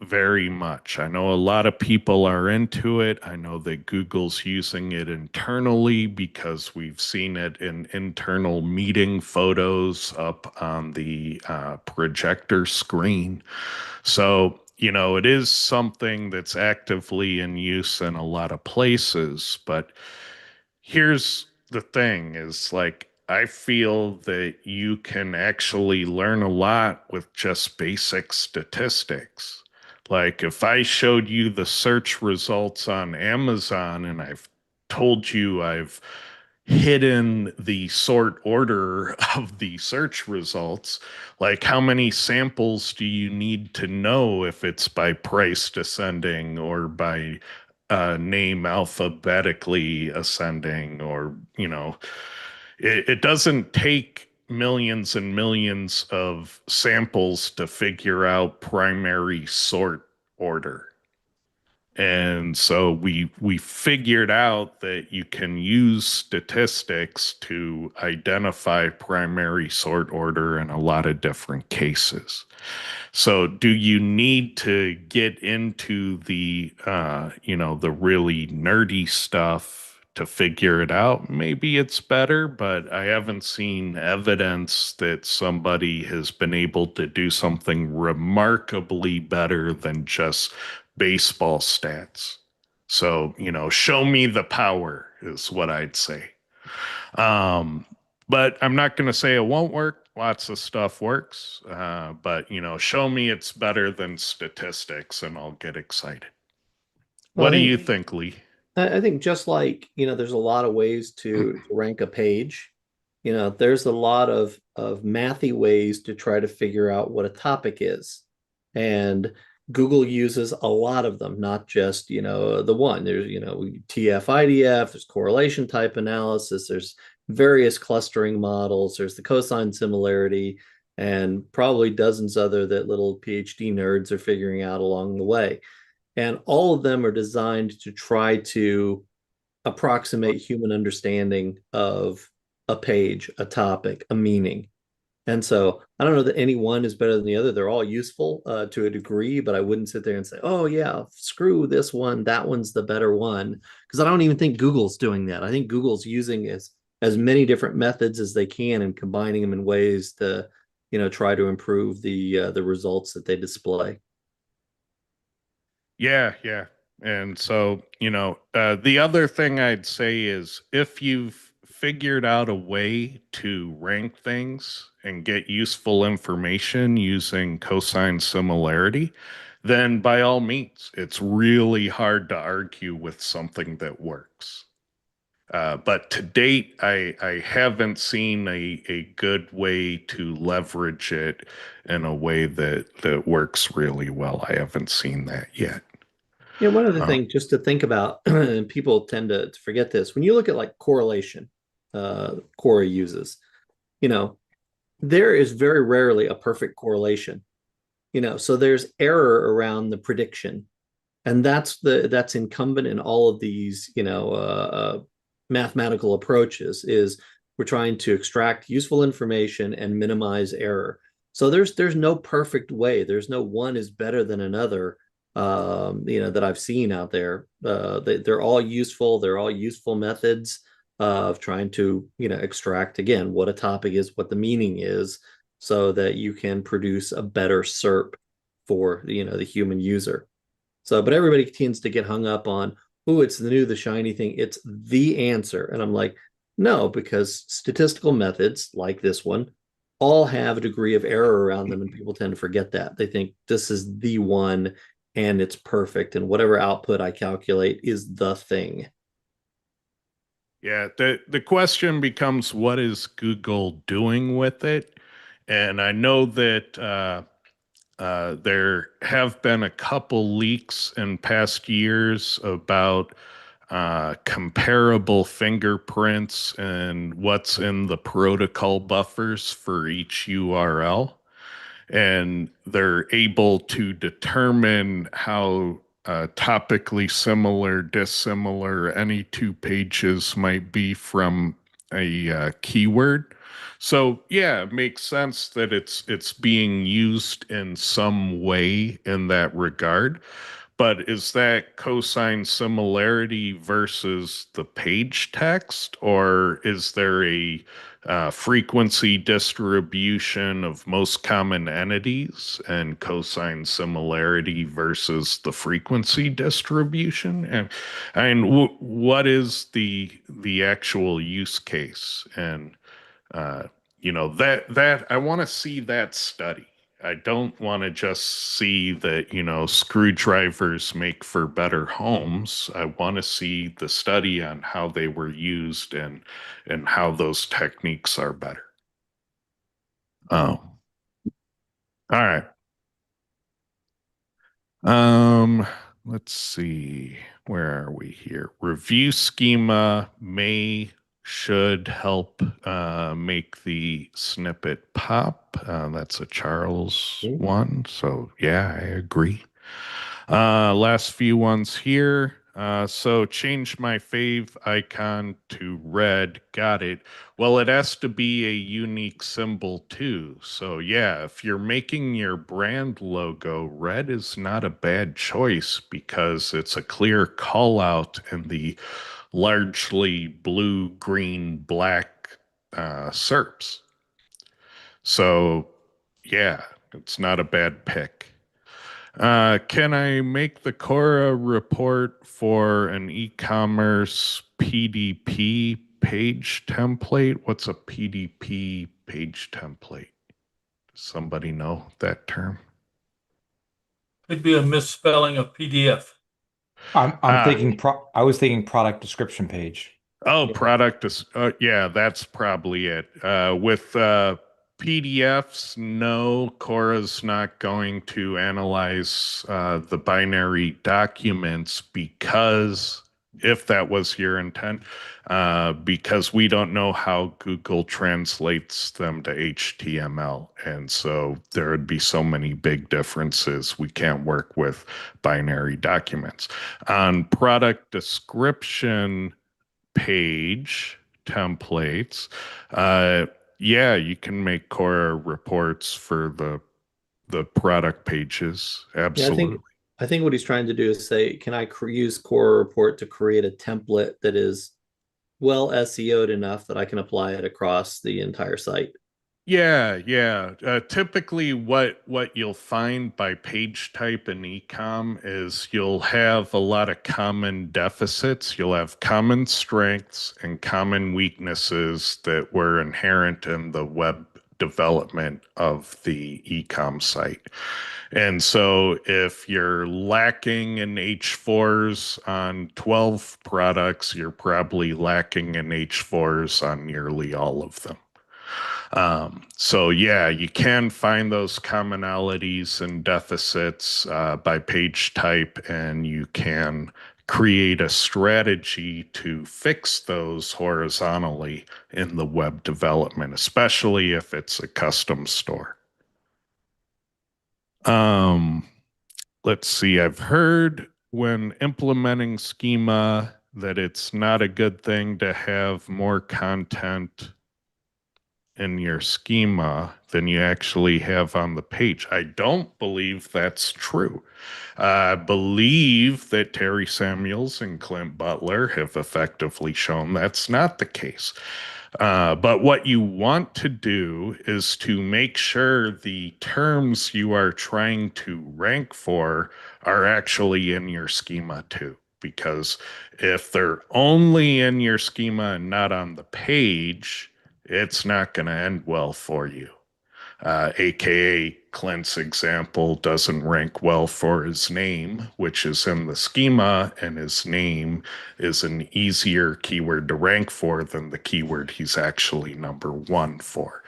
very much. I know a lot of people are into it. I know that Google's using it internally because we've seen it in internal meeting photos up on the projector screen. So, it is something that's actively in use in a lot of places. But here's the thing is, like, I feel that you can actually learn a lot with just basic statistics. Like, if I showed you the search results on Amazon and I've told you I've hidden the sort order of the search results, like, how many samples do you need to know if it's by price descending or by name alphabetically ascending, or, it doesn't take millions and millions of samples to figure out primary sort order. And so we figured out that you can use statistics to identify primary sort order in a lot of different cases. So do you need to get into the the really nerdy stuff to figure it out? Maybe it's better, but I haven't seen evidence that somebody has been able to do something remarkably better than just baseball stats. So, show me the power is what I'd say. Um, but I'm not going to say it won't work. Lots of stuff works. But, show me it's better than statistics and I'll get excited. Well, What do you think, Lee? I think just like, there's a lot of ways to rank a page. There's a lot of mathy ways to try to figure out what a topic is. And Google uses a lot of them, not just, the one. There's, TF IDF, there's correlation type analysis, there's various clustering models, there's the cosine similarity, and probably dozens other that little PhD nerds are figuring out along the way. And all of them are designed to try to approximate human understanding of a page, a topic, a meaning. And so I don't know that any one is better than the other. They're all useful to a degree, but I wouldn't sit there and say, oh, yeah, screw this one. That one's the better one. Because I don't even think Google's doing that. I think Google's using as many different methods as they can and combining them in ways to, try to improve the results that they display. Yeah, yeah. And so, the other thing I'd say is if you've figured out a way to rank things and get useful information using cosine similarity, then by all means, it's really hard to argue with something that works. But to date, I haven't seen a good way to leverage it in a way that works really well. I haven't seen that yet. Yeah, one other thing just to think about, and people tend to forget this, when you look at like correlation, Quora uses, there is very rarely a perfect correlation, so there's error around the prediction. And that's incumbent in all of these, mathematical approaches is we're trying to extract useful information and minimize error. So there's no perfect way. There's no one is better than another, that I've seen out there. They're all useful. They're all useful methods of trying to, extract again what a topic is, what the meaning is, so that you can produce a better SERP for, the human user. So, but everybody tends to get hung up on, oh, it's the shiny thing. It's the answer. And I'm like, no, because statistical methods like this one all have a degree of error around them, and people tend to forget that. They think this is the one and it's perfect, and whatever output I calculate is the thing. Yeah, the question becomes, what is Google doing with it? And I know that there have been a couple leaks in past years about comparable fingerprints and what's in the protocol buffers for each URL. And they're able to determine how topically similar, dissimilar any two pages might be from a keyword. So yeah, it makes sense that it's being used in some way in that regard. But is that cosine similarity versus the page text, or is there a frequency distribution of most common entities and cosine similarity versus the frequency distribution? And what is the actual use case? And that I want to see that study. I don't want to just see that, screwdrivers make for better homes. I want to see the study on how they were used and how those techniques are better. Oh, all right. let's see, where are we here? Review schema should help make the snippet pop. That's a Charles one. So yeah, I agree. Last few ones here. So change my fave icon to red. Got it. Well, it has to be a unique symbol too. So yeah, if you're making your brand logo, red is not a bad choice because it's a clear call out in the largely blue, green, black SERPs. So yeah, it's not a bad pick. Can I make the Cora report for an e-commerce PDP page template? What's a PDP page template? Does somebody know that term? Could be a misspelling of PDF. I was thinking product description page. Oh, product is, yeah, that's probably it. With PDFs, no, Cora's not going to analyze the binary documents because, if that was your intent, because we don't know how Google translates them to HTML. And so there would be so many big differences. We can't work with binary documents. On product description page templates, yeah, you can make Cora reports for the product pages. Absolutely. I think what he's trying to do is say, can I use Core Report to create a template that is well SEO'd enough that I can apply it across the entire site? Yeah, yeah. Typically, what you'll find by page type in ecom is you'll have a lot of common deficits. You'll have common strengths and common weaknesses that were inherent in the web development of the ecom site. And so if you're lacking in H4s on 12 products, you're probably lacking in H4s on nearly all of them. So yeah, you can find those commonalities and deficits by page type, and you can create a strategy to fix those horizontally in the web development, especially if it's a custom store. Let's see, I've heard when implementing schema that it's not a good thing to have more content in your schema than you actually have on the page. I don't believe that's true. I believe that Terry Samuels and Clint Butler have effectively shown that's not the case. But what you want to do is to make sure the terms you are trying to rank for are actually in your schema too. Because if they're only in your schema and not on the page, it's not going to end well for you. AKA Clint's example doesn't rank well for his name, which is in the schema, and his name is an easier keyword to rank for than the keyword he's actually number one for.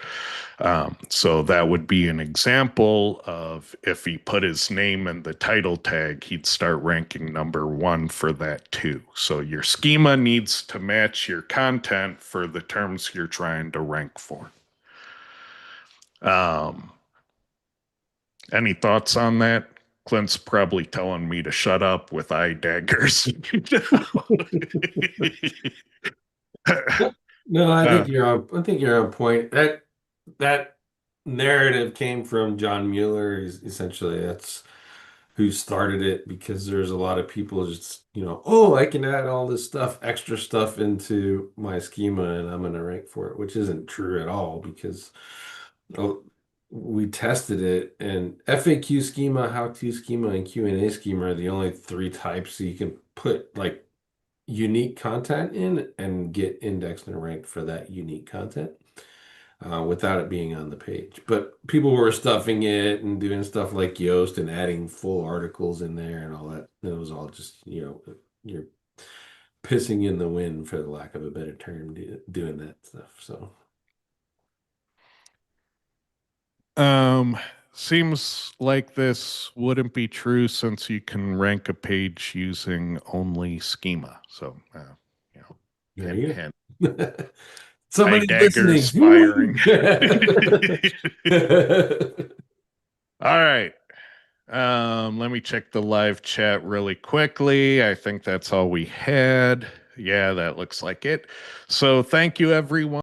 So that would be an example of if he put his name in the title tag, he'd start ranking number one for that too. So your schema needs to match your content for the terms you're trying to rank for. Any thoughts on that? Clint's probably telling me to shut up with eye daggers. No, I think you're on point. That narrative came from John Mueller. Essentially, that's who started it, because there's a lot of people just, oh, I can add all this stuff, extra stuff into my schema and I'm going to rank for it, which isn't true at all, because we tested it, and FAQ schema, how-to schema, and Q&A schema are the only three types so you can put like unique content in and get indexed and ranked for that unique content without it being on the page. But people were stuffing it and doing stuff like Yoast and adding full articles in there and all that. It was all just, you're pissing in the wind, for the lack of a better term, doing that stuff. So seems like this wouldn't be true since you can rank a page using only schema. So, you know, There you hint, go. hint. Somebody daggers listening. All right. Let me check the live chat really quickly. I think that's all we had. Yeah, that looks like it. So thank you, everyone.